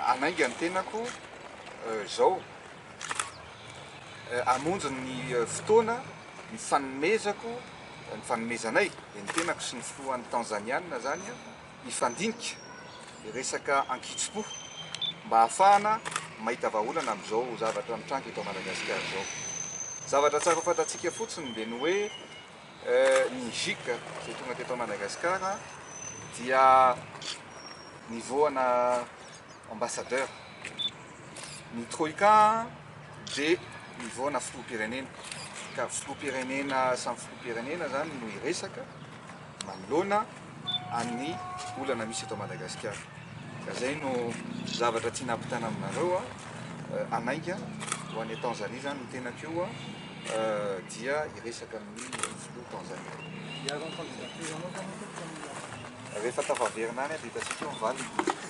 anainga ny tenako zao amonjy ny fotoana ny fanomezako ny fanomezanay de ny tenako sy ny filohan'ny tanzaniana zany ifandinika resaka ankitso-po mba ahafahana mahita vahaolana am'izao zavatra mitrango eto Madagasikara zao. Zavatra tsara fantatsika fotsiny de ny hoe ny JIC zay tonga teto Madagasikara dia nivoana ambassadeur, ny troïka de nivoana filoham-pirenena ka filoham-pirenena samy filoham-pirenena zany no iresaka manoloana amin'ny olana misy eto Madagasikara. Ka zay no zavatra tsy nampitana aminareo anainga ho an'ny Tanzania zany ny tenako io dia iresaka amin'ny filoha Tanzania. Rehefa tafaverina any de hitantsika mivaly.